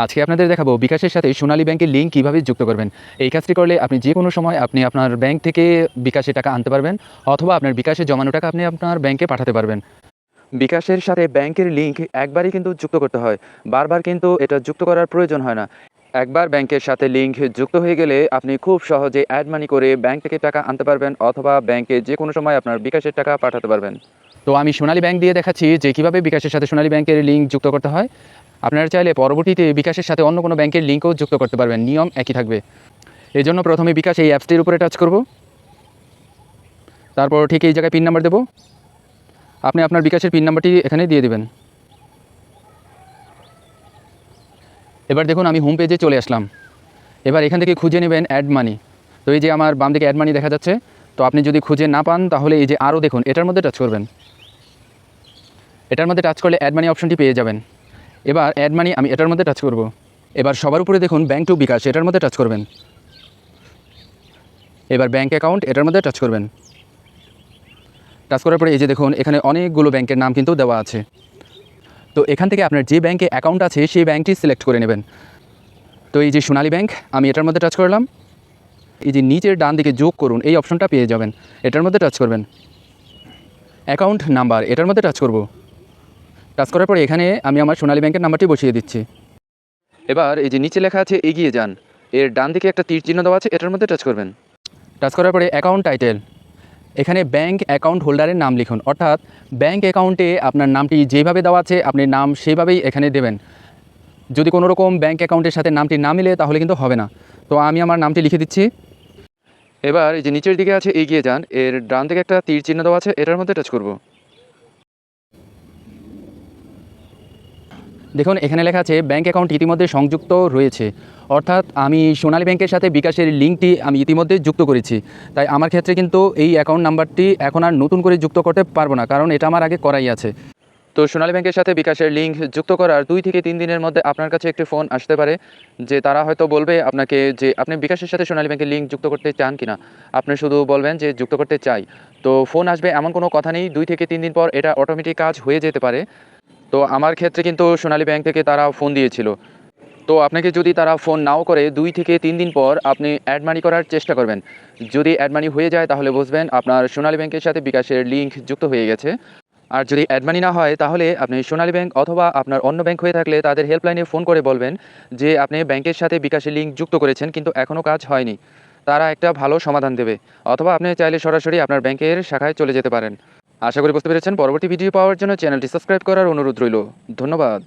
আজকে আপনাদের দেখাবো বিকাশের সাথে সোনালী ব্যাংকের লিঙ্ক কীভাবে যুক্ত করবেন। এই কাজটি করলে আপনি যে কোনো সময় আপনি আপনার ব্যাংক থেকে বিকাশে টাকা আনতে পারবেন, অথবা আপনার বিকাশে জমানো টাকা আপনি আপনার ব্যাংকে পাঠাতে পারবেন। বিকাশের সাথে ব্যাংকের লিঙ্ক একবারই কিন্তু যুক্ত করতে হয়, বারবার কিন্তু এটা যুক্ত করার প্রয়োজন হয় না। একবার ব্যাংকের সাথে লিঙ্ক যুক্ত হয়ে গেলে আপনি খুব সহজে অ্যাড মানি করে ব্যাংক থেকে টাকা আনতে পারবেন, অথবা ব্যাংকে যে কোনো সময় আপনার বিকাশের টাকা পাঠাতে পারবেন। তো আমি সোনালী ব্যাংক দিয়ে দেখাচ্ছি যে কীভাবে বিকাশের সাথে সোনালী ব্যাংকের লিঙ্ক যুক্ত করতে হয়। আপনারা চাইলে পরবর্তীতে বিকাশের সাথে অন্য কোনো ব্যাংকের লিঙ্কও যুক্ত করতে পারবেন, নিয়ম একই থাকবে। এই জন্য প্রথমে বিকাশ এই অ্যাপসটির উপরে টাচ করব, তারপর ঠিক এই জায়গায় পিন নাম্বার দেব। আপনি আপনার বিকাশের পিন নাম্বারটি এখানে দিয়ে দেবেন। এবার দেখুন আমি হোম পেজে চলে আসলাম। এবার এখান থেকে খুঁজে নেবেন অ্যাড মানি। তো এই যে আমার বাম দিকে অ্যাড মানি দেখা যাচ্ছে। তো আপনি যদি খুঁজে না পান তাহলে এই যে আরও দেখুন, এটার মধ্যে টাচ করবেন। এটার মধ্যে টাচ করলে অ্যাড মানি অপশনটি পেয়ে যাবেন। এবার অ্যাড মানি আমি এটার মধ্যে টাচ করব। এবার সবার উপরে দেখুন ব্যাংক টু বিকাশ, এটার মধ্যে টাচ করবেন। এবার ব্যাংক অ্যাকাউন্ট, এটার মধ্যে টাচ করবেন। টাচ করার পরে এই যে দেখুন এখানে অনেকগুলো ব্যাংকের নাম কিন্তু দেওয়া আছে। তো এখান থেকে আপনার যে ব্যাংকে অ্যাকাউন্ট আছে সেই ব্যাংকটি সিলেক্ট করে নেবেন। তো এই যে সোনালী ব্যাংক, আমি এটার মধ্যে টাচ করলাম। এই যে নিচের ডান দিকে যোগ করুন এই অপশনটা পেয়ে যাবেন, এটার মধ্যে টাচ করবেন। অ্যাকাউন্ট নাম্বার, এটার মধ্যে টাচ করব। টাচ করার পরে এখানে আমি আমার সোনালী ব্যাংকের নাম্বারটি বসিয়ে দিচ্ছি। এবার এই যে নিচে লেখা আছে এগিয়ে যান, এর ডান দিকে একটা তীর চিহ্ন দেওয়া আছে, এটার মধ্যে টাচ করবেন। টাচ করার পরে অ্যাকাউন্ট টাইটেল, এখানে ব্যাংক অ্যাকাউন্ট হোল্ডারের নাম লিখুন, অর্থাৎ ব্যাংক অ্যাকাউন্টে আপনার নামটি যেভাবে দেওয়া আছে আপনি নাম সেইভাবেই এখানে দেবেন। যদি কোনো রকম ব্যাংক অ্যাকাউন্টের সাথে নামটি না মিলে তাহলে কিন্তু হবে না। তো আমি আমার নামটি লিখে দিচ্ছি। এবার এই যে নিচের দিকে আছে এগিয়ে যান, এর ডান দিকে একটা তীর চিহ্ন দেওয়া আছে, এটার মধ্যে টাচ করব। দেখুন এখানে লেখা আছে ব্যাংক অ্যাকাউন্ট ইতিমধ্যে সংযুক্ত রয়েছে, অর্থাৎ আমি সোনালী ব্যাংকের সাথে বিকাশের লিঙ্কটি আমি ইতিমধ্যে যুক্ত করেছি। তাই আমার ক্ষেত্রে কিন্তু এই অ্যাকাউন্ট নাম্বারটি এখন আর নতুন করে যুক্ত করতে পারবো না, কারণ এটা আমার আগে করাই আছে। তো সোনালী ব্যাংকের সাথে বিকাশের লিঙ্ক যুক্ত করার 2 থেকে 3 দিনের মধ্যে আপনার কাছে একটি ফোন আসতে পারে, যে তারা হয়তো বলবে আপনাকে যে আপনি বিকাশের সাথে সোনালী ব্যাংকের লিঙ্ক যুক্ত করতে চান কিনা। আপনি শুধু বলবেন যে যুক্ত করতে চাই। তো ফোন আসবে এমন কোনো কথা নেই, 2 থেকে 3 দিন পর এটা অটোমেটিক কাজ হয়ে যেতে পারে। তো আমার ক্ষেত্রে কিন্তু সোনালী ব্যাংক থেকে তারা ফোন দিয়েছিল। তো আপনাকে যদি তারা ফোন নাও করে 2 থেকে 3 দিন পর আপনি অ্যাড মানি করার চেষ্টা করবেন। যদি অ্যাড মানি হয়ে যায় তাহলে বুঝবেন আপনার সোনালী ব্যাংকের সাথে বিকাশের লিঙ্ক যুক্ত হয়ে গেছে। আর যদি অ্যাড মানি না হয় তাহলে আপনি সোনালী ব্যাংক অথবা আপনার অন্য ব্যাংক হয়ে থাকলে তাদের হেল্পলাইনে ফোন করে বলবেন যে আপনি ব্যাংকের সাথে বিকাশের লিঙ্ক যুক্ত করেছেন কিন্তু এখনও কাজ হয়নি। তারা একটা ভালো সমাধান দেবে, অথবা আপনি চাইলে সরাসরি আপনার ব্যাংকের শাখায় চলে যেতে পারেন। আশা করি বুঝতে পেরেছেন। পরবর্তী ভিডিও পাওয়ার জন্য চ্যানেলটি সাবস্ক্রাইব করার অনুরোধ রইল। ধন্যবাদ।